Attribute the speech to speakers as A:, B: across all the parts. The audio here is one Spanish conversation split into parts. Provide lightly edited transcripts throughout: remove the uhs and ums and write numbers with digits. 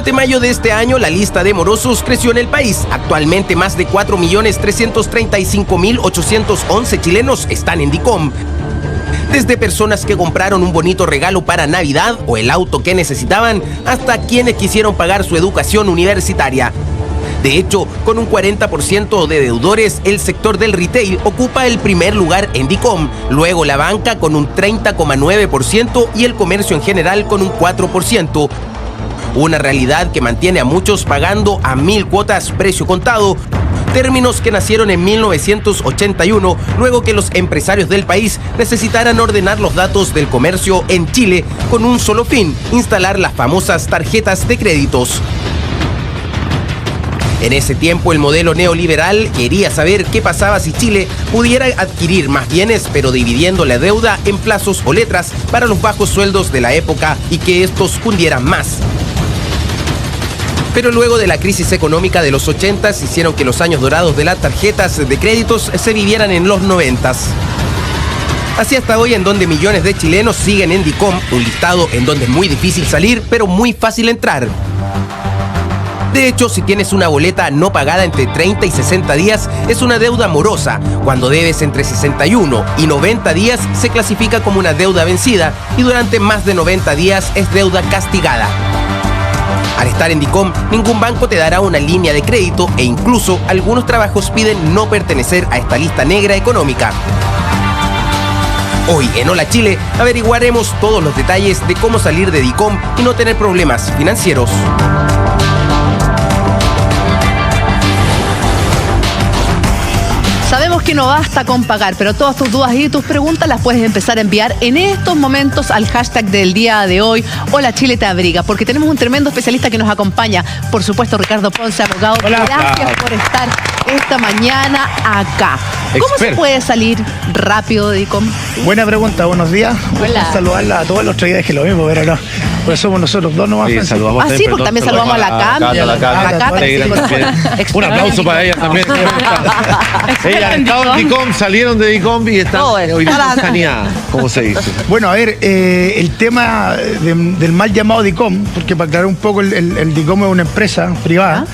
A: Durante mayo de este año, la lista de morosos creció en el país. Actualmente, más de 4.335.811 chilenos están en DICOM. Desde personas que compraron un bonito regalo para Navidad o el auto que necesitaban, hasta quienes quisieron pagar su educación universitaria. De hecho, con un 40% de deudores, el sector del retail ocupa el primer lugar en DICOM, luego la banca con un 30,9% y el comercio en general con un 4%. Una realidad que mantiene a muchos pagando a 1.000 cuotas precio contado, términos que nacieron en 1981, luego que los empresarios del país necesitaran ordenar los datos del comercio en Chile con un solo fin: instalar las famosas tarjetas de créditos. En ese tiempo, el modelo neoliberal quería saber qué pasaba si Chile pudiera adquirir más bienes, pero dividiendo la deuda en plazos o letras para los bajos sueldos de la época y que estos cundieran más. Pero luego de la crisis económica de los 80s hicieron que los años dorados de las tarjetas de créditos se vivieran en los 90s. Así hasta hoy, en donde millones de chilenos siguen en DICOM, un listado en donde es muy difícil salir, pero muy fácil entrar. De hecho, si tienes una boleta no pagada entre 30 y 60 días, es una deuda morosa. Cuando debes entre 61 y 90 días, se clasifica como una deuda vencida, y durante más de 90 días es deuda castigada. Al estar en DICOM, ningún banco te dará una línea de crédito e incluso algunos trabajos piden no pertenecer a esta lista negra económica. Hoy en Hola Chile averiguaremos todos los detalles de cómo salir de DICOM y no tener problemas financieros.
B: Sabemos que no basta con pagar, pero todas tus dudas y tus preguntas las puedes empezar a enviar en estos momentos al hashtag del día de hoy, Hola Chile te abriga, porque tenemos un tremendo especialista que nos acompaña, por supuesto, Ricardo Ponce, abogado.
C: Hola.
B: Gracias por estar esta mañana acá. ¿Cómo se puede salir rápido de DICOM?
C: Buena pregunta, buenos días.
B: Hola.
C: Saludarla a todos los otros días, que lo mismo, pero no. Pues somos nosotros dos nomás.
D: Sí, saludamos
B: Sí, porque también saludamos a la Cata.
D: Un aplauso para ella también. Ella ha estado en DICOM, salieron de DICOM y están hoy día saneadas, como se dice.
C: Bueno, a ver, el tema del mal llamado DICOM, porque para aclarar un poco, el DICOM es una empresa privada.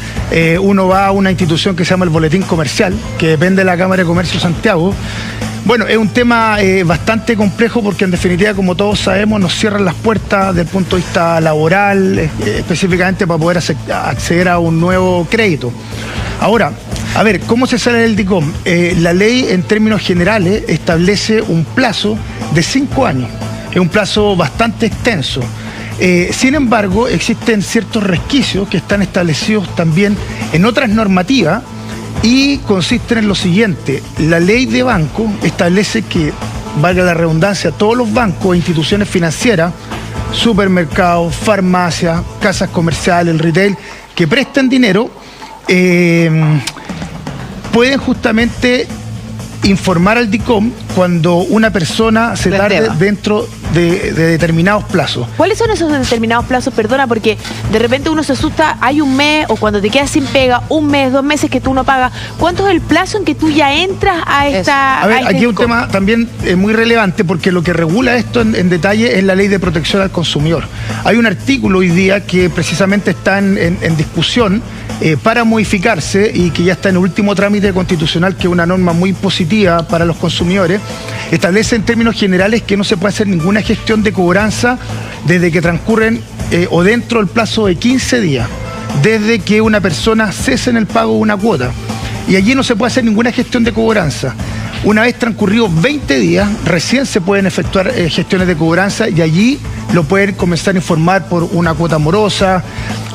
C: Uno va a una institución que se llama el Boletín Comercial, que depende de la Cámara de Comercio de Santiago. Bueno, es un tema bastante complejo porque en definitiva, como todos sabemos, nos cierran las puertas desde el punto de vista laboral, específicamente para poder acceder a un nuevo crédito. Ahora, a ver, ¿cómo se sale del DICOM? La ley, en términos generales, establece un plazo de 5 años. Es un plazo bastante extenso. Sin embargo, existen ciertos resquicios que están establecidos también en otras normativas y consisten en lo siguiente: la ley de banco establece que, valga la redundancia, todos los bancos e instituciones financieras, supermercados, farmacias, casas comerciales, el retail, que presten dinero, pueden justamente informar al DICOM cuando una persona se tarde dentro de determinados plazos.
E: ¿Cuáles son esos determinados plazos? Perdona, porque de repente uno se asusta, hay un mes, o cuando te quedas sin pega, un mes, 2 meses que tú no pagas. ¿Cuánto es el plazo en que tú ya entras a esta...
C: A ver, aquí hay un tema también muy relevante, porque lo que regula esto en detalle es la Ley de Protección al Consumidor. Hay un artículo hoy día que precisamente está en discusión para modificarse y que ya está en el último trámite constitucional, que es una norma muy positiva para los consumidores. Establece en términos generales que no se puede hacer ninguna gestión de cobranza desde que transcurren o dentro del plazo de 15 días, desde que una persona cese en el pago de una cuota. Y allí no se puede hacer ninguna gestión de cobranza. Una vez transcurridos 20 días, recién se pueden efectuar gestiones de cobranza, y allí lo pueden comenzar a informar por una cuota morosa,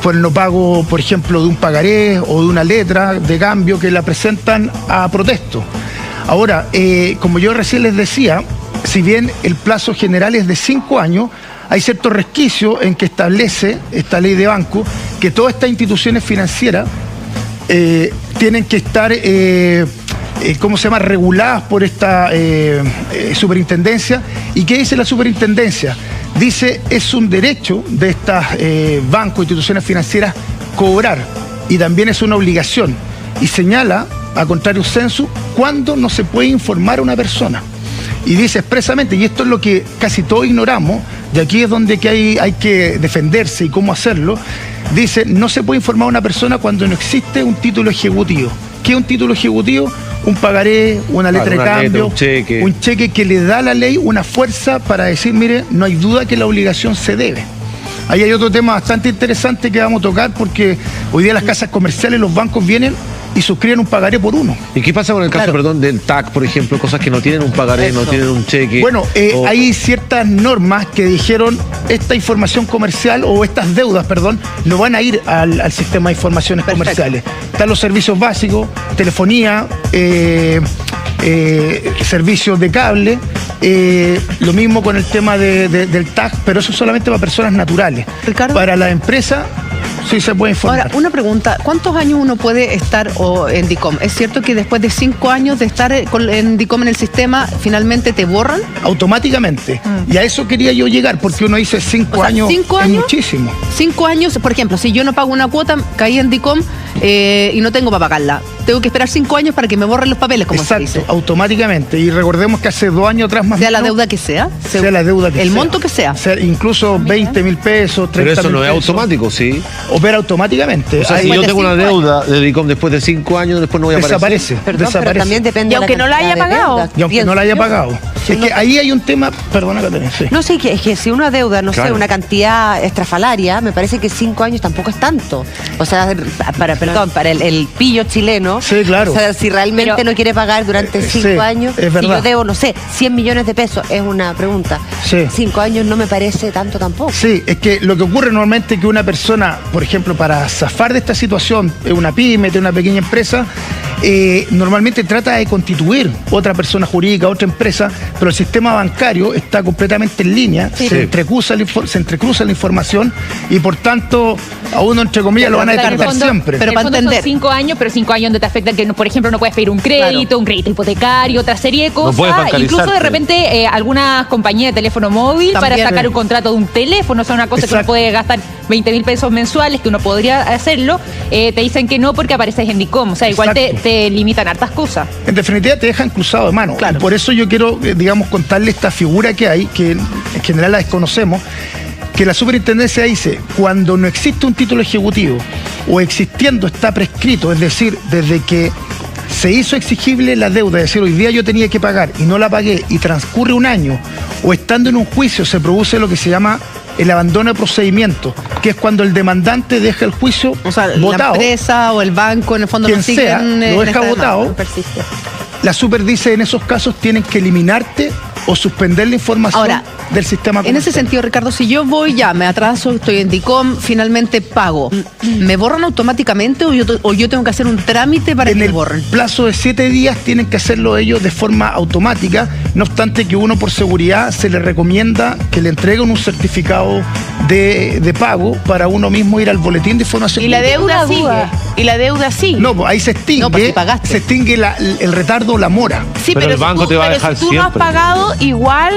C: por el no pago, por ejemplo, de un pagaré o de una letra de cambio que la presentan a protesto. Ahora, como yo recién les decía, si bien el plazo general es de 5 años, hay ciertos resquicios en que establece esta ley de banco que todas estas instituciones financieras tienen que estar reguladas por esta superintendencia. ¿Y qué dice la superintendencia? Dice, es un derecho de estas bancos, instituciones financieras, cobrar, y también es una obligación. Y señala, a contrario censo, cuándo no se puede informar a una persona. Y dice expresamente, y esto es lo que casi todos ignoramos, y aquí es donde que hay que defenderse y cómo hacerlo, dice, no se puede informar a una persona cuando no existe un título ejecutivo. ¿Qué es un título ejecutivo? Un pagaré, una letra de cambio, un cheque que le da a la ley una fuerza para decir, mire, no hay duda que la obligación se debe. Ahí hay otro tema bastante interesante que vamos a tocar, porque hoy día las casas comerciales, los bancos vienen y suscriben un pagaré por uno.
D: ¿Y qué pasa con el caso, perdón, del TAC, por ejemplo? Cosas que no tienen un pagaré, no tienen un cheque.
C: Bueno, hay ciertas normas que dijeron esta información comercial o estas deudas, perdón, no van a ir al sistema de informaciones comerciales. Están los servicios básicos, telefonía, servicios de cable, lo mismo con el tema del TAC, pero eso solamente para personas naturales.
B: Ricardo.
C: Para la empresa sí se puede informar.
B: Ahora, una pregunta, ¿cuántos años uno puede estar en DICOM? ¿Es cierto que después de 5 años de estar en DICOM en el sistema, finalmente te borran?
C: Automáticamente. Y a eso quería yo llegar, porque uno dice 5 años,
B: 5
C: es
B: años,
C: muchísimo.
B: 5 años, por ejemplo, si yo no pago una cuota, caí en DICOM y no tengo para pagarla. Tengo que esperar 5 años para que me borren los papeles, como se dice.
C: Automáticamente. Y recordemos que hace 2 años atrás más
B: sea la deuda que sea.
C: Sea la deuda que sea.
B: El monto que sea.
C: Incluso 20.000 pesos, 30.000 pesos.
D: Pero eso no es automático, ¿sí?
C: Opera automáticamente.
D: O sea, si yo tengo una deuda de DICOM después de 5 años, después no voy a aparecer.
C: Desaparece.
F: Perdón, pero también depende
E: y aunque no la haya pagado.
C: Y aunque no la haya pagado. Es que ahí hay un tema, perdona, Catalina. Sí.
F: No sé, es que si una deuda, no sé, una cantidad estrafalaria, me parece que 5 años tampoco es tanto. O sea, para el pillo chileno.
C: Sí, claro.
F: O sea, si realmente no quiere pagar durante 5 años,
C: es verdad.
F: si yo debo, no sé, 100 millones de pesos, es una pregunta.
C: Sí.
F: 5 años no me parece tanto tampoco.
C: Sí, es que lo que ocurre normalmente es que una persona, por ejemplo, para zafar de esta situación, una pyme, una pequeña empresa, normalmente trata de constituir otra persona jurídica, otra empresa, pero el sistema bancario está completamente en línea, se entrecruza la información y por tanto a uno, entre comillas, lo van a detectar siempre.
G: Pero para entender. Son 5 años, pero 5 años donde te afecta que, por ejemplo, no puedes pedir un crédito, un crédito hipotecario, otra serie de cosas. Incluso de repente algunas compañías de teléfono móvil para sacar un contrato de un teléfono, o sea, una cosa que uno puede gastar 20.000 pesos mensuales, que uno podría hacerlo, te dicen que no porque apareces en DICOM. O sea, igual te limitan hartas cosas.
C: En definitiva, te dejan cruzado de mano. Claro. Y por eso yo quiero, digamos, contarle esta figura que hay, que en general la desconocemos, que la superintendencia dice, cuando no existe un título ejecutivo o existiendo está prescrito, es decir, desde que se hizo exigible la deuda, es decir, hoy día yo tenía que pagar y no la pagué y transcurre un año, o estando en un juicio se produce lo que se llama el abandono de procedimiento, que es cuando el demandante deja el juicio votado.
B: La empresa o el banco, en el fondo,
C: quien sea, lo deja votado. La super dice, en esos casos tienen que eliminarte o suspender la información del sistema comercial.
B: En ese sentido, Ricardo, si yo voy me atraso, estoy en DICOM, finalmente pago, ¿me borran automáticamente o yo tengo que hacer un trámite para que me borren?
C: En el plazo de 7 días tienen que hacerlo ellos de forma automática, no obstante que uno por seguridad se le recomienda que le entreguen un certificado de pago para uno mismo ir al boletín de información.
E: Y la deuda sigue. Y la deuda sigue.
C: No, pues ahí se extingue.
B: No, pues si pagaste.
C: Se extingue el retardo o la mora.
E: Sí, pero
D: el banco te va a dejar
E: si tú
D: siempre.
E: no has pagado, igual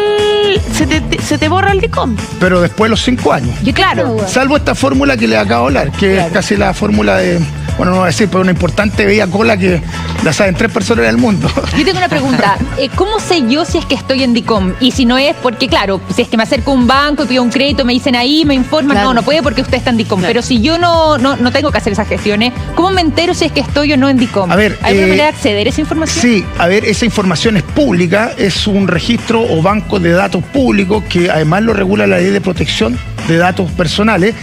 E: se te borra el DICOM.
C: Pero después de los 5 años.
E: Y claro.
C: Salvo esta fórmula que les acabo de hablar, que es casi la fórmula de, bueno, no voy a decir, pero una importante bella cola que la saben 3 personas en el mundo.
G: Yo tengo una pregunta. ¿Cómo sé yo si es que estoy en DICOM? Y si no es, porque claro, si es que me acerco a un banco y pido un crédito, me dicen ahí, me informan, no puede porque usted está en DICOM. Pero si yo no tengo que hacer esas gestiones, ¿cómo me entero si es que estoy o no en DICOM?
C: A ver,
G: ¿hay alguna manera de acceder a esa información?
C: Sí, a ver, esa información es pública, es un registro o banco de datos públicos que además lo regula la Ley de Protección de Datos Personales.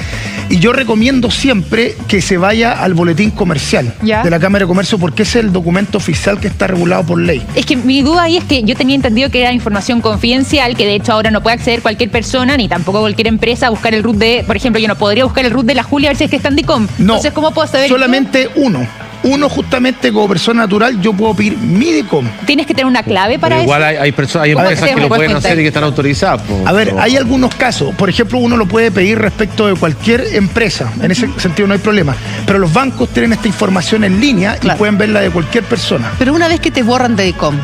C: Y yo recomiendo siempre que se vaya al boletín comercial de la Cámara de Comercio, porque ese es el documento oficial que está regulado por ley.
G: Es que mi duda ahí es que yo tenía entendido que era información confidencial, que de hecho ahora no puede acceder cualquier persona, ni tampoco cualquier empresa a buscar el RUT por ejemplo, yo no podría buscar el RUT de la Julia a ver si es que está en DICOM.
C: No,
G: entonces, ¿cómo puedo saber?
C: Solamente uno justamente como persona natural, yo puedo pedir mi DICOM.
G: ¿Tienes que tener una clave para
D: igual
G: eso?
D: hay empresas que lo pueden hacer y que están autorizadas.
C: A ver, hay algunos casos. Por ejemplo, uno lo puede pedir respecto de cualquier empresa. En ese sentido no hay problema. Pero los bancos tienen esta información en línea y pueden verla de cualquier persona.
B: Pero una vez que te borran de DICOM,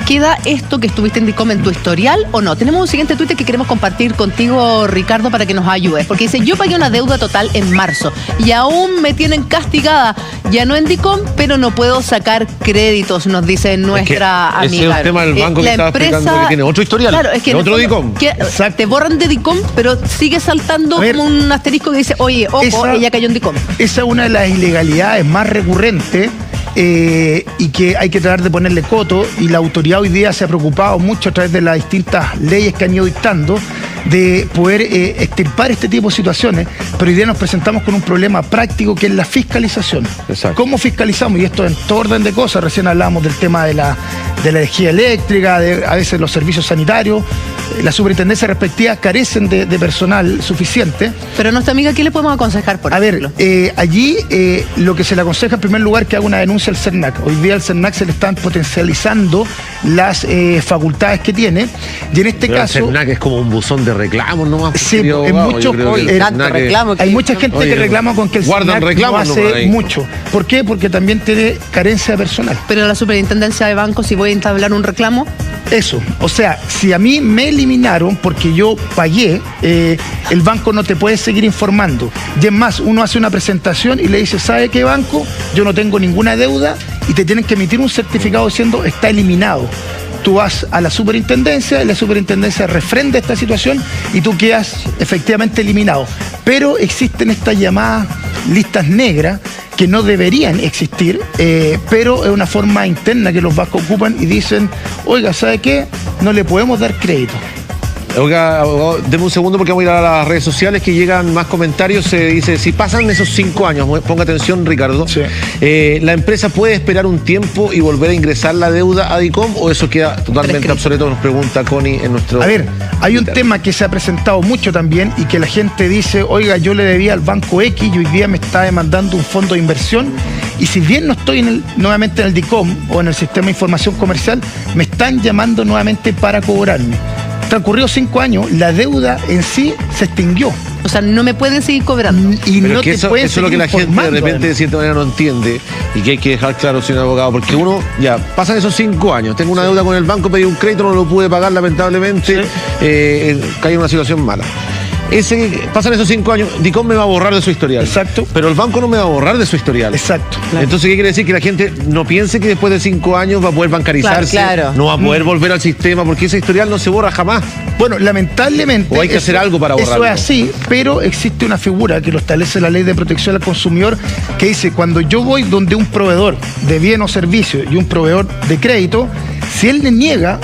B: ¿Queda esto que estuviste en DICOM en tu historial o no? Tenemos un siguiente Twitter que queremos compartir contigo, Ricardo, para que nos ayudes. Porque dice, yo pagué una deuda total en marzo y aún me tienen castigada, ya no en DICOM, pero no puedo sacar créditos, nos dice nuestra amiga.
D: Ese es el tema del banco que estaba explicando, que tiene otro historial,
B: claro, es que
D: otro DICOM.
B: Te borran de DICOM, pero sigue saltando como un asterisco que dice, oye, ojo, ella cayó en DICOM.
C: Esa es una de las ilegalidades más recurrentes y que hay que tratar de ponerle coto, y la autoridad hoy día se ha preocupado mucho a través de las distintas leyes que han ido dictando de poder extirpar este tipo de situaciones, pero hoy día nos presentamos con un problema práctico que es la fiscalización.
D: Exacto.
C: ¿Cómo fiscalizamos? Y esto en todo orden de cosas. Recién hablábamos del tema de la energía eléctrica, a veces los servicios sanitarios. Las superintendencias respectivas carecen de personal suficiente.
B: Pero a nuestra amiga, ¿qué le podemos aconsejar, por ejemplo?
C: Allí lo que se le aconseja en primer lugar que haga una denuncia al CERNAC. Hoy día al CERNAC se le están potencializando las facultades que tiene, y en este caso...
D: El CERNAC es como un buzón de reclamos nomás.
C: Sí, en muchos... Hay mucha gente que reclama con que el CERNAC no hace mucho. ¿Por qué? Porque también tiene carencia de personal.
B: Pero la superintendencia de bancos, si voy a entablar un reclamo...
C: Eso, o sea, si a mí me eliminaron porque yo pagué, el banco no te puede seguir informando. Y es más, uno hace una presentación y le dice, ¿sabe qué banco? Yo no tengo ninguna deuda, y te tienen que emitir un certificado diciendo está eliminado. Tú vas a la superintendencia y la superintendencia refrenda esta situación y tú quedas efectivamente eliminado. Pero existen estas llamadas listas negras que no deberían existir, pero es una forma interna que los bancos ocupan y dicen, oiga, ¿sabe qué? No le podemos dar crédito.
D: Oiga, deme un segundo porque vamos a ir a las redes sociales que llegan más comentarios. Se dice, si pasan esos 5 años, ponga atención, Ricardo,
C: sí.
D: ¿La empresa puede esperar un tiempo y volver a ingresar la deuda a DICOM o eso queda totalmente obsoleto? Nos pregunta Connie en nuestro...
C: A ver, hay un tema que se ha presentado mucho también y que la gente dice, oiga, yo le debía al banco X y hoy día me está demandando un fondo de inversión, y si bien no estoy nuevamente en el DICOM o en el sistema de información comercial, me están llamando nuevamente para cobrarme. Transcurridos 5 años, la deuda en sí se extinguió.
B: O sea, no me pueden seguir cobrando.
C: Y
D: pero
C: no
D: que
C: te
D: eso
C: pueden
D: es lo que la gente de repente de cierta manera no entiende y que hay que dejar claro sin abogado, porque uno, ya, pasan esos 5 años, tengo una deuda con el banco, pedí un crédito, no lo pude pagar lamentablemente, caí en una situación mala. Pasan esos 5 años, DICOM me va a borrar de su historial.
C: Exacto.
D: Pero el banco no me va a borrar de su historial.
C: Exacto.
D: Claro. Entonces, ¿qué quiere decir? Que la gente no piense que después de 5 años va a poder bancarizarse,
F: claro.
D: no va a poder volver al sistema, porque ese historial no se borra jamás.
C: Bueno, lamentablemente...
D: O hay que hacer algo para borrarlo.
C: Eso es así, pero existe una figura que lo establece la Ley de Protección al Consumidor, que dice, cuando yo voy donde un proveedor de bien o servicio y un proveedor de crédito, si él le niega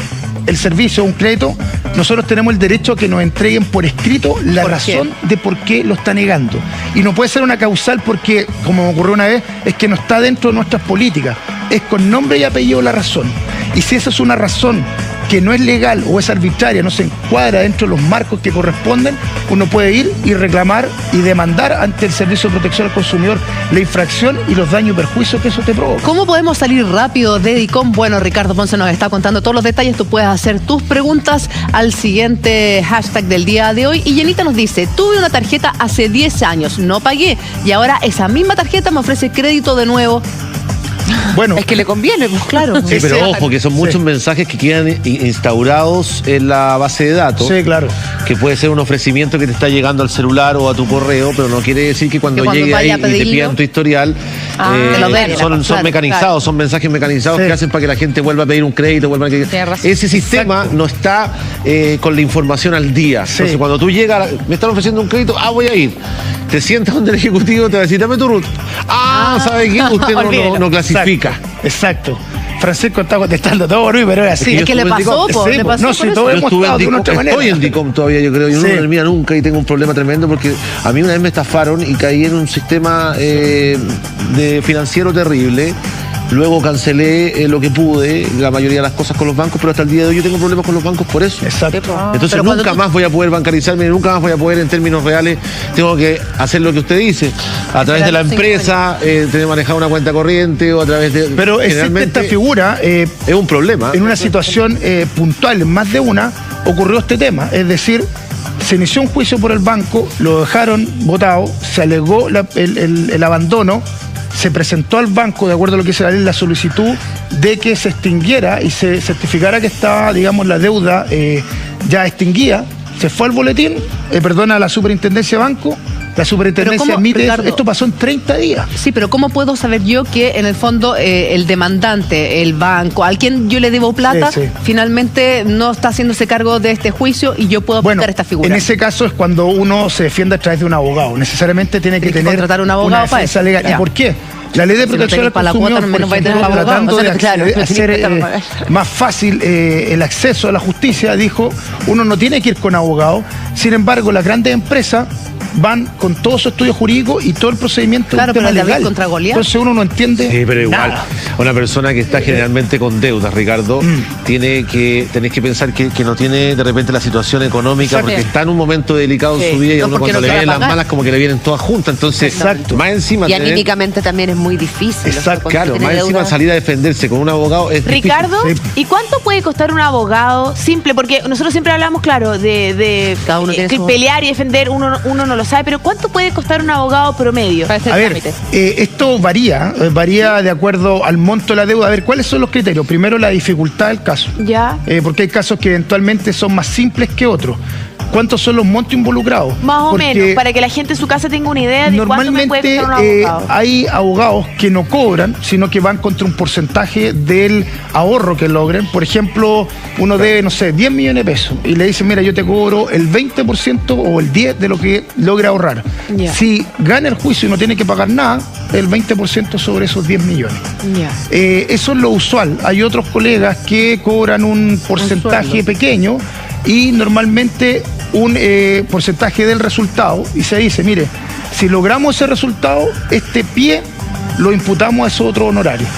C: el servicio o un crédito, nosotros tenemos el derecho a que nos entreguen por escrito la razón de por qué lo está negando. Y no puede ser una causal porque, como me ocurrió una vez, es que no está dentro de nuestras políticas. Es con nombre y apellido la razón. Y si esa es una razón que no es legal o es arbitraria, no se encuadra dentro de los marcos que corresponden, uno puede ir y reclamar y demandar ante el Servicio de Protección al Consumidor la infracción y los daños y perjuicios que eso te provoca.
B: ¿Cómo podemos salir rápido de DICOM? Bueno, Ricardo Ponce nos está contando todos los detalles. Tú puedes hacer tus preguntas al siguiente hashtag del día de hoy. Y Jenita nos dice, tuve una tarjeta hace 10 años, no pagué, y ahora esa misma tarjeta me ofrece crédito de nuevo.
F: Bueno, es que le conviene, pues claro.
D: Sí, pero ojo, que son muchos mensajes que quedan instaurados en la base de datos.
C: Sí, claro.
D: Que puede ser un ofrecimiento que te está llegando al celular o a tu correo, pero no quiere decir que cuando llegue ahí y te pidan tu historial, son mecanizados, son mensajes mecanizados que hacen para que la gente vuelva a pedir un crédito. Ese sistema no está con la información al día. Entonces, cuando tú llegas, me están ofreciendo un crédito, voy a ir. Te sientas donde el ejecutivo te va a decir, dame tu RUT. ¿Sabe qué? Usted no clasifica.
C: Exacto. Francisco está contestando todo, Luis, pero es así.
B: Es que le pasó, le pasó.
C: No, si todo hemos estado de otra manera.
D: Estoy en DICOM todavía, yo creo. Yo no termino nunca y tengo un problema tremendo porque a mí una vez me estafaron y caí en un sistema de financiero terrible. Luego cancelé lo que pude, la mayoría de las cosas con los bancos, pero hasta el día de hoy yo tengo problemas con los bancos por eso.
C: Exacto.
D: Entonces nunca más voy a poder bancarizarme, nunca más voy a poder en términos reales. Tengo que hacer lo que usted dice, a través de la empresa, tener que manejar una cuenta corriente o a través de...
C: Pero existe esta figura...
D: es un problema.
C: En una situación puntual, en más de una, ocurrió este tema. Es decir, se inició un juicio por el banco, lo dejaron votado, se alegó el abandono, se presentó al banco, de acuerdo a lo que dice la ley, la solicitud de que se extinguiera y se certificara que estaba, digamos, la deuda ya extinguida. Se fue al boletín, a la superintendencia de banco. La superintendencia emite, Ricardo, esto pasó en 30 días.
B: Sí, pero ¿cómo puedo saber yo que en el fondo el demandante, el banco, al quien yo le debo plata, finalmente no está haciéndose cargo de este juicio y yo puedo aplicar esta figura?
C: En ese caso es cuando uno se defiende a través de un abogado. Necesariamente tiene que tener
B: contratar un abogado para eso.
C: Legal. ¿Y por qué? La ley de protección al consumidor, por ejemplo, tratando de hacer más fácil el acceso a la justicia, dijo, uno no tiene que ir con abogado. Sin embargo, las grandes empresas van con todo su estudio jurídico y todo el procedimiento.
B: Claro, pero el David contra Goliat.
C: Entonces uno no entiende.
D: Sí, pero igual,
C: nada.
D: Una persona que está generalmente con deudas, Ricardo, tenés que pensar que no tiene de repente la situación económica, porque está en un momento delicado en su vida y uno cuando le vienen las malas como que le vienen todas juntas. Entonces, más encima.
F: Y anímicamente también es muy difícil.
C: Exacto.
D: Claro, más encima salir a defenderse con un abogado es
E: Ricardo, ¿y cuánto puede costar un abogado simple? Porque nosotros siempre hablamos, claro, de
F: cada uno tiene
E: que pelear y defender, uno no lo sabe, pero ¿cuánto puede costar un abogado promedio para hacer trámite?
C: Esto varía de acuerdo al monto de la deuda. A ver, ¿cuáles son los criterios? Primero, la dificultad del caso.
E: Ya.
C: Porque hay casos que eventualmente son más simples que otros. ¿Cuántos son los montos involucrados?
E: Más o menos, para que la gente en su casa tenga una idea de cuánto me puede costar un abogado.
C: Hay abogados que no cobran, sino que van contra un porcentaje del ahorro que logren. Por ejemplo, uno debe, no sé, 10 millones de pesos y le dicen, mira, yo te cobro el 20% o el 10% de lo que logre ahorrar.
E: Yeah.
C: Si gana el juicio y no tiene que pagar nada, el 20% sobre esos 10 millones. Eso es lo usual. Hay otros colegas que cobran un porcentaje pequeño y normalmente un porcentaje del resultado, y se dice, mire, si logramos ese resultado, este pie lo imputamos a esos otros honorarios.